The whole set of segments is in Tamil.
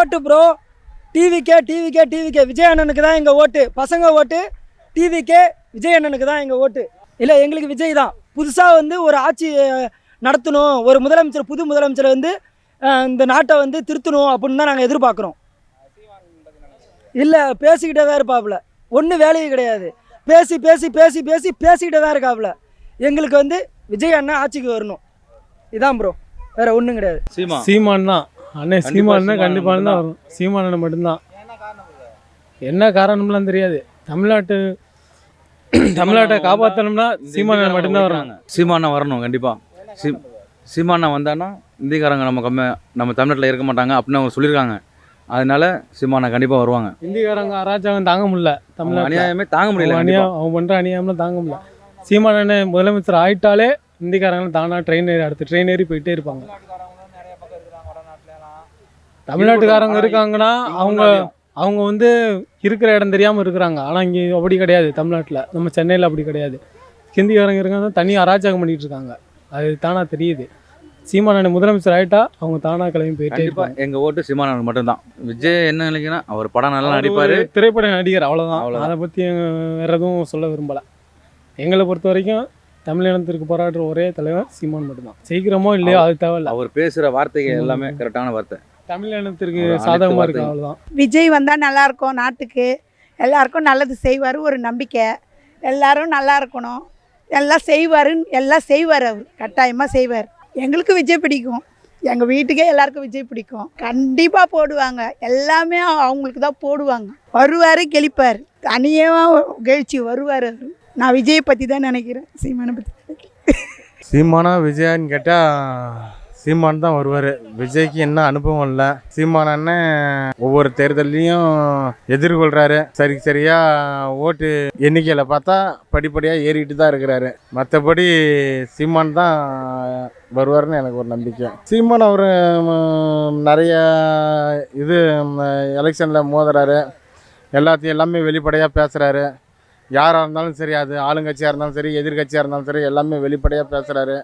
ஓட்டு bro. TVK TVK TVK Vijay அண்ணனுக்கு தான் எங்கள் ஓட்டு. பசங்க ஓட்டு டிவிகே விஜய் அண்ணனுக்கு தான் எங்கள் ஓட்டு. இல்லை, எங்களுக்கு விஜய் தான். புதுசாக வந்து ஒரு ஆட்சி நடத்தணும், ஒரு முதலமைச்சர், புது முதலமைச்சர் வந்து இந்த நாட்டை வந்து திருத்தணும் அப்படின்னு தான் நாங்கள் எதிர்பார்க்குறோம். இல்லை, பேசிக்கிட்டே தான் இருப்பாப்புல, ஒன்றும் வேலையே கிடையாது. பேசி பேசி பேசி பேசி பேசிக்கிட்டே தான் இருக்காப்புல. எங்களுக்கு வந்து விஜய் அண்ணன் ஆட்சிக்கு வரணும், இதான் ப்ரோ, வேற ஒன்றும் கிடையாது. சீமான் தான் அண்ணன், சீமான் தான் கண்டிப்பாக தான் வரும். சீமான் அண்ணன் மட்டும்தான். என்ன காரணம்லாம் தெரியாது. தமிழ்நாட்டை காப்பாற்றணும்னா சீமான் அண்ணன் மட்டும்தான் வராங்க. சீமானா வரணும் கண்டிப்பாக. சீமானா வந்தான்னா இந்திக்காரங்க நம்ம தமிழ்நாட்டில் இருக்க மாட்டாங்க அப்படின்னு அவங்க சொல்லியிருக்காங்க. அதனால சீமானா கண்டிப்பாக வருவாங்க. இந்திக்காரங்க அராஜகம் தாங்க முடியல, தமிழ்நாடு அநியாயமே தாங்க முடியல. அவங்க பண்ணுற அநியாயம்லாம் தாங்க முடியல. சீமான் அண்ணன் முதலமைச்சர் ஆயிட்டாலே இந்திக்காரங்களும் தானாக ட்ரெயின் ஏறி போயிட்டே இருப்பாங்க. தமிழ்நாட்டுக்காரங்க இருக்காங்கன்னா அவங்க வந்து இருக்கிற இடம் தெரியாமல் இருக்கிறாங்க. ஆனால் இங்கே அப்படி கிடையாது. தமிழ்நாட்டில் நம்ம சென்னையில் அப்படி கிடையாது. ஹிந்திக்காரங்க இருக்காங்க, தனியாக அராஜகம் பண்ணிகிட்டு இருக்காங்க. அது தானாக தெரியுது. சீமானன் முதலமைச்சர் ஆகிட்டா அவங்க தானாக கிளம்பி போயிட்டே இருப்பாங்க. எங்கள் ஓட்டு சீமானன் மட்டும்தான். விஜய் என்ன நினைக்கிறேன், அவர் படம் நல்லா நடிப்பார், திரைப்பட நடிகர், அவ்வளோதான். அதை பற்றி வேறு எதுவும் சொல்ல விரும்பலை. எங்களை பொறுத்த வரைக்கும் தமிழினத்திற்கு போராடுற ஒரே தலைவர் சீமான் மட்டும்தான். செய்கிறோமோ இல்லையோ அது தேவையில்லை. அவர் பேசுகிற வார்த்தைகள் எல்லாமே கரெக்டான வார்த்தை, தமிழினத்திற்கு சாதகமாக இருக்கு, அவ்வளோதான். விஜய் வந்தால் நல்லாயிருக்கும், நாட்டுக்கு எல்லாருக்கும் நல்லது செய்வார், ஒரு நம்பிக்கை. எல்லாரும் நல்லா இருக்கணும், எல்லாம் செய்வார், அவர் கட்டாயமாக செய்வார். எங்களுக்கு விஜய் பிடிக்கும், எங்கள் வீட்டுக்கே எல்லாருக்கும் விஜய் பிடிக்கும். கண்டிப்பாக போடுவாங்க, எல்லாமே அவங்களுக்கு தான் போடுவாங்க. வருவார், கெளிப்பார், தனியாக கெழிச்சு வருவார். அவர் நான் விஜயை பற்றி தான் நினைக்கிறேன், சீமானை பற்றி நினைக்கிறேன். சீமானா விஜயான்னு கேட்டால் சீமான் தான் வருவார். விஜய்க்கு என்ன அனுபவம் இல்லை. சீமான் அண்ணன் ஒவ்வொரு தேர்தலையும் எதிர்கொள்கிறாரு. சரியாக ஓட்டு எண்ணிக்கையில் பார்த்தா படிப்படியாக ஏறிக்கிட்டு தான் இருக்கிறாரு. மற்றபடி சீமான் தான் வருவார்னு எனக்கு ஒரு நம்பிக்கை. சீமான் அவர் நிறைய எலெக்ஷனில் மோதுறாரு, எல்லாமே வெளிப்படையாக பேசுகிறாரு. யாராக இருந்தாலும் சரி, அது ஆளுங்கட்சியாக இருந்தாலும் சரி, எதிர்கட்சியாக இருந்தாலும் சரி, எல்லாமே வெளிப்படையாக பேசுகிறாரு.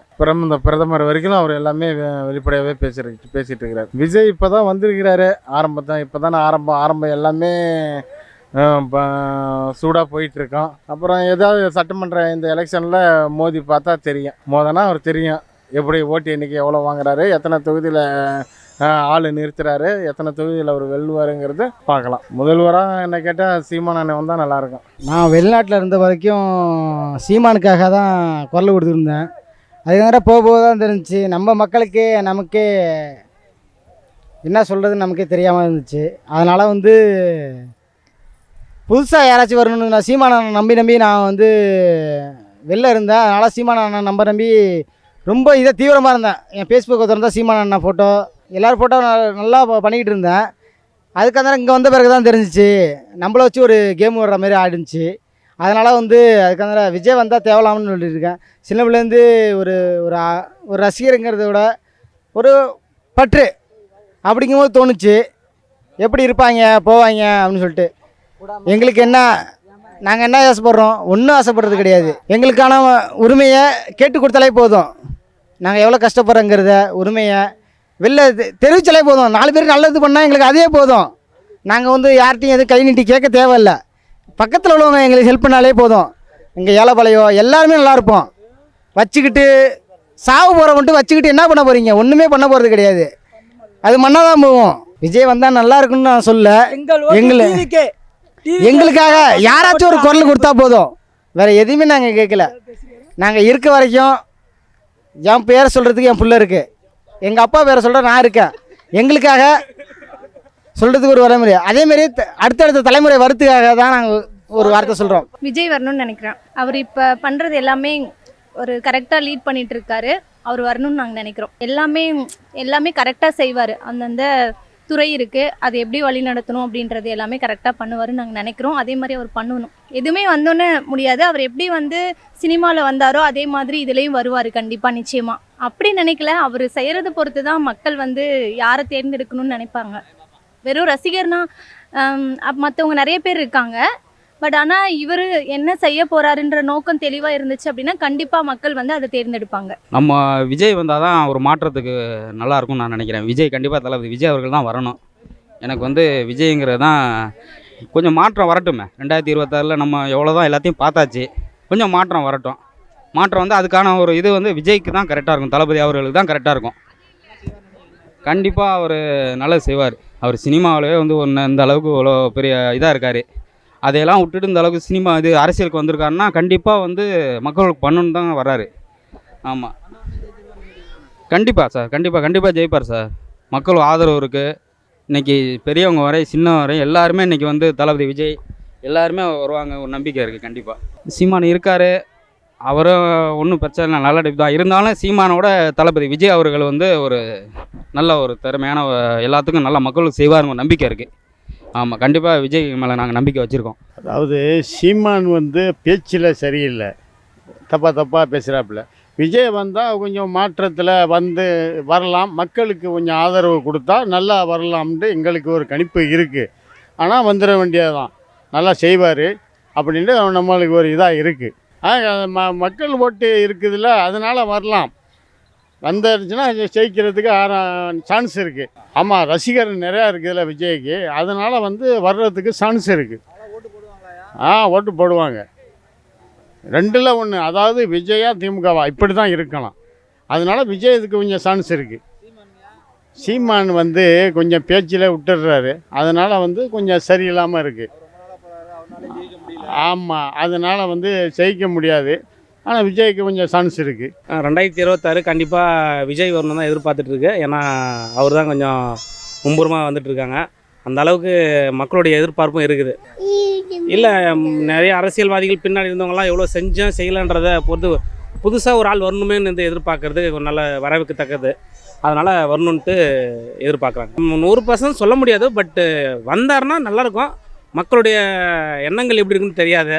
இந்த பிரதமர் வரைக்கும் அவர் எல்லாமே வெளிப்படையாகவே பேசிகிட்டு இருக்கிறார். விஜய் இப்போ தான் வந்திருக்கிறாரு, இப்போ தானே ஆரம்பம் எல்லாமே சூடாக போயிட்டுருக்கோம். அப்புறம் ஏதாவது சட்டமன்ற இந்த எலெக்ஷனில் மோதி பார்த்தா தெரியும். மோதனா அவர் தெரியும் எப்படி ஓட்டு எண்ணிக்கை எவ்வளோ வாங்குறாரு, எத்தனை தொகுதியில் ஆள் நிறுத்துறாரு, எத்தனை தொகுதியில் அவர் வெல்லுவாருங்கிறது பார்க்கலாம். முதல்வராக என்ன கேட்டால் சீமான் அண்ணன் வந்தால் நல்லாயிருக்கும். நான் வெளிநாட்டில் இருந்த வரைக்கும் சீமானுக்காக தான் குரல் கொடுத்துருந்தேன். அதுக்கு போக தான் தெரிஞ்சிச்சு நம்ம மக்களுக்கு நமக்கே என்ன சொல்கிறதுன்னு நமக்கே தெரியாமல் இருந்துச்சு. அதனால் வந்து புதுசாக யாராச்சும் வரணும்னு நான் சீமான் அண்ணன் நம்பி நான் வந்து வெளில இருந்தேன். அதனால் சீமான் அண்ணன் நம்பி ரொம்ப தீவிரமாக இருந்தேன். என் ஃபேஸ்புக்கை திறந்தா சீமான் அண்ணன் ஃபோட்டோ, எல்லோரும் ஃபோட்டோ நல்லா பண்ணிக்கிட்டு இருந்தேன். அதுக்கு அந்த இங்கே வந்த பிறகு தான் தெரிஞ்சிச்சு நம்மளை வச்சு ஒரு கேம் விடுற மாதிரி ஆயிடுச்சு. அதனால் வந்து அதுக்கு விஜய் வந்தால் தேவலாம்னு சொல்லியிருக்கேன். சின்ன பிள்ளைலேருந்து ஒரு ஒரு ரசிகருங்கிறத விட ஒரு பற்று அப்படிங்கும்போது தோணுச்சு, எப்படி இருப்பாங்க போவாங்க அப்படின்னு சொல்லிட்டு. எங்களுக்கு என்ன, நாங்கள் என்ன ஆசைப்படுறோம், ஒன்றும் ஆசைப்படுறது கிடையாது. எங்களுக்கான உரிமையை கேட்டு கொடுத்தாலே போதும். நாங்கள் எவ்வளோ கஷ்டப்படுறோங்கிறத உரிமையை வெளில தெரிவிச்சாலே போதும். 4 பேர் நல்லது பண்ணால் எங்களுக்கு அதே போதும். நாங்கள் வந்து யார்கிட்டையும் எதுவும் கை நீட்டி கேட்க தேவையில்லை. பக்கத்தில் உள்ளவங்க எங்களுக்கு ஹெல்ப் பண்ணாலே போதும். இங்கே ஏழை பழையோ எல்லாருமே நல்லாயிருப்போம். வச்சுக்கிட்டு சாவு போகிற மட்டும் வச்சுக்கிட்டு என்ன பண்ண போகிறீங்க, ஒன்றுமே பண்ண போகிறது கிடையாது. அது மண்ணாக தான் போவோம். விஜய் வந்தால் நல்லா இருக்குன்னு நான் சொல்ல, எங்களுக்காக யாராச்சும் ஒரு குரல் கொடுத்தா போதும், வேறு எதுவுமே நாங்கள் கேட்கல. நாங்கள் இருக்க வரைக்கும் என் பேரை சொல்கிறதுக்கு என் பிள்ளை இருக்குது, எங்கள் அப்பா பேரை சொல்கிற நான் இருக்கேன். எங்களுக்காக சொல்கிறதுக்கு ஒரு வரைமுறை, அதேமாரி அடுத்தடுத்த தலைமுறை வரத்துக்காக தான் நாங்கள் ஒரு வார்த்தை சொல்கிறோம். விஜய் வரணும்னு நினைக்கிறேன். அவர் இப்போ பண்ணுறது எல்லாமே ஒரு கரெக்டாக லீட் பண்ணிகிட்டு இருக்காரு. அவர் வரணும்னு நாங்கள் நினைக்கிறோம். எல்லாமே கரெக்டாக செய்வார். அந்தந்த துறை இருக்குது, அது எப்படி வழி நடத்தணும் அப்படின்றது எல்லாமே கரெக்டாக பண்ணுவாருன்னு நாங்கள் நினைக்கிறோம். அதே மாதிரி அவர் பண்ணணும். எதுவுமே வந்தோன்னே முடியாது. அவர் எப்படி வந்து சினிமாவில் வந்தாரோ அதே மாதிரி இதுலேயும் வருவார் கண்டிப்பாக, நிச்சயமாக. அப்படி நினைக்கல, அவர் செய்கிறத பொறுத்து தான் மக்கள் வந்து யாரை தேர்ந்தெடுக்கணும்னு நினைப்பாங்க. வெறும் ரசிகர்னா மற்றவங்க நிறைய பேர் இருக்காங்க. பட் ஆனால் இவர் என்ன செய்ய போகிறாருன்ற நோக்கம் தெளிவாக இருந்துச்சு அப்படின்னா கண்டிப்பாக மக்கள் வந்து அதை தேர்ந்தெடுப்பாங்க. நம்ம விஜய் வந்தால் தான் ஒரு மாற்றத்துக்கு நல்லாயிருக்கும்னு நான் நினைக்கிறேன். விஜய் கண்டிப்பாக தளபதி விஜய் அவர்கள் தான் வரணும். எனக்கு வந்து விஜய்ங்கிறது தான் கொஞ்சம் மாற்றம் வரட்டுமே. 2026 நம்ம எவ்வளோ தான் எல்லாத்தையும் பார்த்தாச்சு, கொஞ்சம் மாற்றம் வரட்டும். மாற்றம் வந்து அதுக்கான ஒரு இது வந்து விஜய்க்கு தான் கரெக்டாக இருக்கும், தளபதி அவர்களுக்கு தான் கரெக்டாக இருக்கும். கண்டிப்பாக அவர் நல்லது செய்வார். அவர் சினிமாவிலே வந்து இந்த அளவுக்கு இவ்வளோ பெரிய இதாக இருக்கார். அதையெல்லாம் விட்டுட்டு இந்த அளவுக்கு சினிமா இது அரசியலுக்கு வந்திருக்காருன்னா கண்டிப்பாக வந்து மக்களுக்கு பண்ணணுன்னு தான் வர்றாரு. ஆமாம், கண்டிப்பாக சார், கண்டிப்பாக ஜெயிப்பார் சார். மக்கள் ஆதரவு இருக்குது. இன்றைக்கி பெரியவங்க வரை சின்ன வரை எல்லாருமே இன்றைக்கி வந்து தளபதி விஜய் எல்லாருமே வருவாங்க, ஒரு நம்பிக்கை இருக்குது. கண்டிப்பாக சீமான் இருக்கார், அவரும் ஒன்றும் பிரச்சனை இல்லை, நல்ல டைப் தான். இருந்தாலும் சீமானோட தளபதி விஜய் அவர்கள் வந்து ஒரு நல்ல ஒரு திறமையான எல்லாத்துக்கும் நல்ல மக்களுக்கு செய்வாருங்க ஒரு நம்பிக்கை இருக்குது. ஆமாம், கண்டிப்பாக விஜய் மேலே நாங்கள் நம்பிக்கை வச்சுருக்கோம். அதாவது சீமான் வந்து பேச்சில் சரியில்லை, தப்பாக பேசுகிறாப்புல. விஜய் வந்தால் கொஞ்சம் மாற்றத்தில் வந்து வரலாம், மக்களுக்கு கொஞ்சம் ஆதரவு கொடுத்தா நல்லா வரலாம்னு எங்களுக்கு ஒரு கணிப்பு இருக்குது. ஆனால் வந்துட வேண்டியதுதான், நல்லா செய்வார் அப்படின்ட்டு நம்மளுக்கு ஒரு இதாக இருக்குது. மக்கள் ஓட்டு இருக்குதுல்ல, அதனால் வரலாம். வந்துருச்சுன்னா ஜெயிக்கிறதுக்கு சான்ஸ் இருக்குது. ஆமாம், ரசிகர் நிறையா இருக்குதுல்ல விஜய்க்கு, அதனால் வந்து வர்றதுக்கு சான்ஸ் இருக்குது. ஓட்டு போடுவாங்க. 2ல் 1, அதாவது விஜயா திமுகவா இப்படி தான் இருக்கலாம். அதனால விஜய் இதுக்கு கொஞ்சம் சான்ஸ் இருக்குது. சீமான் வந்து கொஞ்சம் பேச்சில் விட்டுடுறாரு, அதனால் வந்து கொஞ்சம் சரியில்லாமல் இருக்குது. ஆமாம், அதனால் வந்து ஜெயிக்க முடியாது. ஆனால் விஜய்க்கு கொஞ்சம் சான்ஸ் இருக்குது. 2026 கண்டிப்பாக விஜய் வரணும் தான் எதிர்பார்த்துட்ருக்கு. ஏன்னா அவர் தான் கொஞ்சம் மும்புறமாக வந்துட்டுருக்காங்க. அந்த அளவுக்கு மக்களுடைய எதிர்பார்ப்பும் இருக்குது. இல்லை, நிறைய அரசியல்வாதிகள் பின்னாடி இருந்தவங்களாம் எவ்வளோ செஞ்சோம் செய்யலைன்றதை பொறுத்து புதுசாக ஒரு ஆள் வரணுமேன்னு எதிர்பார்க்கறது ஒரு நல்ல வரவுக்குத்தக்கது. அதனால் வரணுன்ட்டு எதிர்பார்க்குறாங்க. 100% சொல்ல முடியாது, பட்டு வந்தாருன்னா நல்லாயிருக்கும். மக்களுடைய எண்ணங்கள் எப்படி இருக்குன்னு தெரியாது.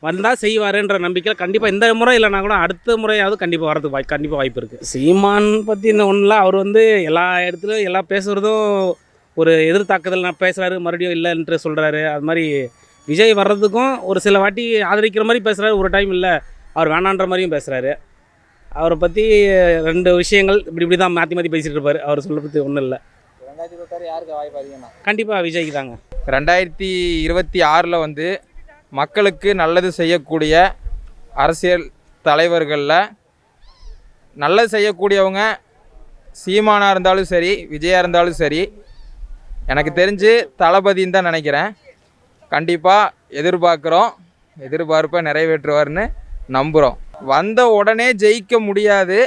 வந்தால் செய்வாருன்ற நம்பிக்கை கண்டிப்பாக இந்த முறை இல்லைனா கூட அடுத்த முறையாவது கண்டிப்பாக வரதுக்கு கண்டிப்பாக வாய்ப்பு இருக்குது. சீமான் பற்றி இன்னும் ஒன்றும், அவர் வந்து எல்லா இடத்துலையும் எல்லாம் பேசுகிறதும் ஒரு எதிர்த்தாக்குதல் நான் பேசுகிறாரு, மறுபடியும் இல்லைன்ட்டு சொல்கிறாரு. அது மாதிரி விஜய் வர்றதுக்கும் ஒரு சில வாட்டி ஆதரிக்கிற மாதிரி பேசுகிறாரு, ஒரு டைம் இல்லை அவர் வேணான்ற மாதிரியும் பேசுகிறாரு. அவரை பற்றி 2 விஷயங்கள் இப்படி தான் மாற்றி பேசிகிட்டு இருப்பார். அவர் சொல்கிறது ஒன்றும் இல்லை. 2026 யாருக்கு வாய்ப்பு அதிகம்னா கண்டிப்பாக விஜய்க்கு தாங்க. 2026 வந்து மக்களுக்கு நல்லது செய்யக்கூடிய அரசியல் தலைவர்களில் நல்லது செய்யக்கூடியவங்க சீமானாக இருந்தாலும் சரி, விஜயாக இருந்தாலும் சரி, எனக்கு தெரிஞ்சு தளபதின்னு தான் நினைக்கிறேன். கண்டிப்பாக எதிர்பார்க்குறோம், எதிர்பார்ப்பை நிறைவேற்றுவார்னு நம்புகிறோம். வந்த உடனே ஜெயிக்க முடியாது.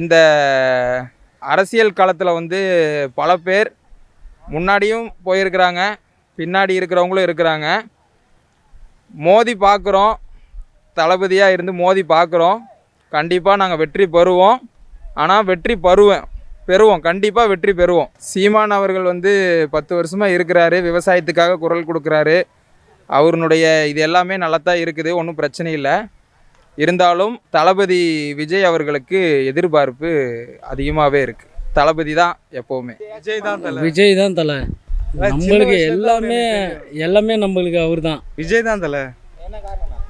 இந்த அரசியல் களத்தில் வந்து பல பேர் முன்னாடியும் போயிருக்கிறாங்க, பின்னாடி இருக்கிறவங்களும் இருக்கிறாங்க. மோதி பார்க்குறோம், தளபதியாக இருந்து மோதி பார்க்குறோம். கண்டிப்பாக நாங்கள் வெற்றி பெறுவோம். ஆனால் பெறுவோம், கண்டிப்பாக வெற்றி பெறுவோம். சீமான் அவர்கள் வந்து 10 வருஷமாக இருக்கிறாரு, விவசாயத்துக்காக குரல் கொடுக்குறாரு. அவருடைய இது எல்லாமே நல்லா தான் இருக்குது, ஒன்றும் பிரச்சனை இல்லை. இருந்தாலும் தளபதி விஜய் அவர்களுக்கு எதிர்பார்ப்பு அதிகமாகவே இருக்குது. தளபதி தான் எப்போவுமே. விஜய் தான் தலை. நம்மளுக்கு எல்லாமே நம்மளுக்கு அவர் தான். விஜய் தான் தலை.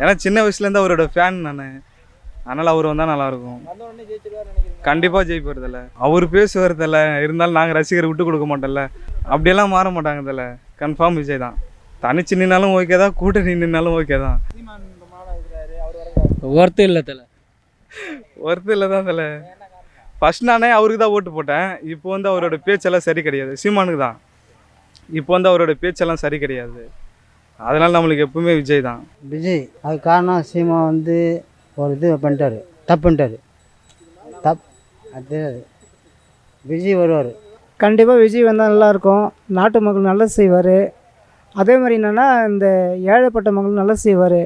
ஏன்னா சின்ன வயசுலேருந்து அவரோட ஃபேன் நான், அதனால் அவர் வந்தால் நல்லாயிருக்கும். கண்டிப்பாக ஜெயிப்பார் தலை. அவர் பேசுவார் தலை, இருந்தாலும் நாங்கள் ரசிகரை விட்டு கொடுக்க மாட்டோம்ல, அப்படியெல்லாம் மாற மாட்டாங்க தலை. கன்ஃபார்ம் விஜய் தான். தனிச்சு நின்னாலும் ஓகே தான், கூட்டணி நின்னாலும் ஓகே தான். ஒர்த்து இல்லை தலை, ஒர்த்து இல்லை தான் தலை. ஃபஸ்ட் நானே அவருக்கு தான் ஓட்டு போட்டேன். இப்போ வந்து அவரோட பேச்செல்லாம் சரி கிடையாது. சீமானுக்கு தான் இப்போ வந்து அவரோட பேச்செல்லாம் சரி கிடையாது. அதனால் நம்மளுக்கு எப்பவுமே விஜய் தான். விஜய் அது காரணம் சீமா வந்து ஒரு இது பண்ணிட்டாரு, தப்பு பண்ணிட்டாரு. அது விஜய் வருவார். கண்டிப்பாக விஜய் வந்தால் நல்லாயிருக்கும். நாட்டு மக்கள் நல்லது செய்வார். அதே மாதிரி என்னென்னா இந்த ஏழைப்பட்ட மக்கள் நல்லது செய்வார்.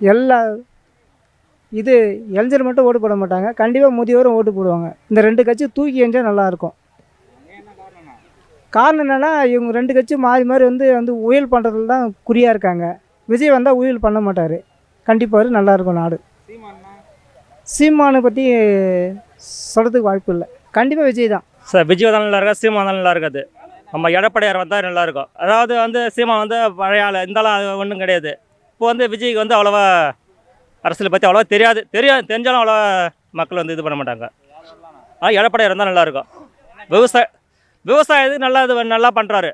எல்லா இது இளைஞர் மட்டும் ஓட்டு போட மாட்டாங்க, கண்டிப்பாக முதியோரும் ஓட்டு போடுவாங்க. இந்த 2 கட்சி தூக்கி எறிஞ்சால் நல்லாயிருக்கும். காரணம் என்னென்னா இவங்க 2 கட்சி மாறி வந்து ஊழல் பண்ணுறதுல தான் குறியாக இருக்காங்க. விஜய் வந்தால் ஊழல் பண்ண மாட்டார். கண்டிப்பாக நல்லாயிருக்கும் நாடு. சீமானை பற்றி சொல்கிறதுக்கு வாய்ப்பு இல்லை. கண்டிப்பாக விஜய் தான் சார். விஜய் தான் நல்லா இருக்கா, சீமான் தான் நல்லா இருக்காது. நம்ம எடப்பாடியார் வந்தால் நல்லாயிருக்கும். அதாவது வந்து சீமான் வந்து பழைய ஆள், இருந்தாலும் அது ஒன்றும் கிடையாது. இப்போ வந்து விஜய்க்கு வந்து அவ்வளோவா அரசியலை பற்றி அவ்வளோவா தெரிஞ்சாலும் அவ்வளோவா மக்கள் வந்து இது பண்ண மாட்டாங்க. ஆனால் எடப்பாடியார் இருந்தால் நல்லாயிருக்கும். விவசாயத்துக்கு நல்லா பண்ணுறாரு.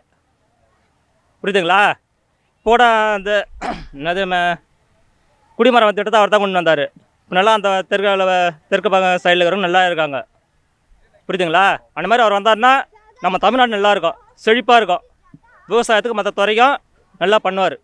புரியுதுங்களா? போட அந்த என்னது குடிமரம் திட்டத்தை அவர் தான் கொண்டு வந்தார். இப்போ நல்லா அந்த தெற்கு பக்கம் சைடில் இருக்கிறவங்க நல்லா இருக்காங்க. புரியுதுங்களா? அந்த மாதிரி அவர் வந்தார்னா நம்ம தமிழ்நாடு நல்லா இருக்கும், செழிப்பாக இருக்கும். விவசாயத்துக்கு மற்ற துறைக்கும் நல்லா பண்ணுவார்.